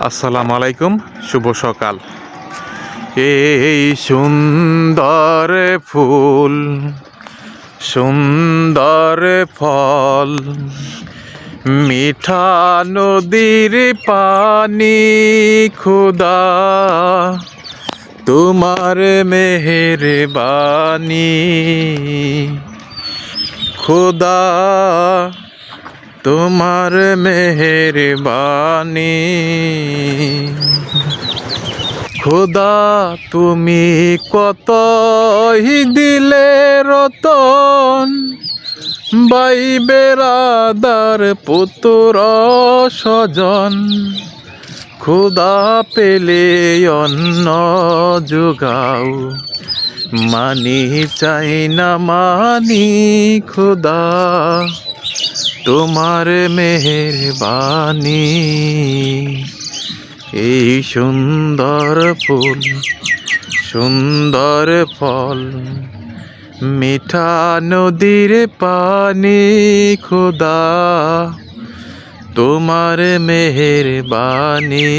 আসসালামু আলাইকুম, শুভ সকাল। এই সুন্দর ফুল, সুন্দর ফল, মিঠা নদীর পানি, খুদা তোমার মেহেরবানি, খুদা তোমার মেহেরবানি। খোদা তুমি কতই দিলে রতন, ভাই বেরাদার পুত্র স্বজন, খোদা পেলে অন্ন যোগাও, মানি চাই না মানি, খোদা তোমার মেহেরবানি। এই সুন্দর ফুল, সুন্দর ফল, মিঠা নদীর পানি, খোদা তোমার মেহেরবানি।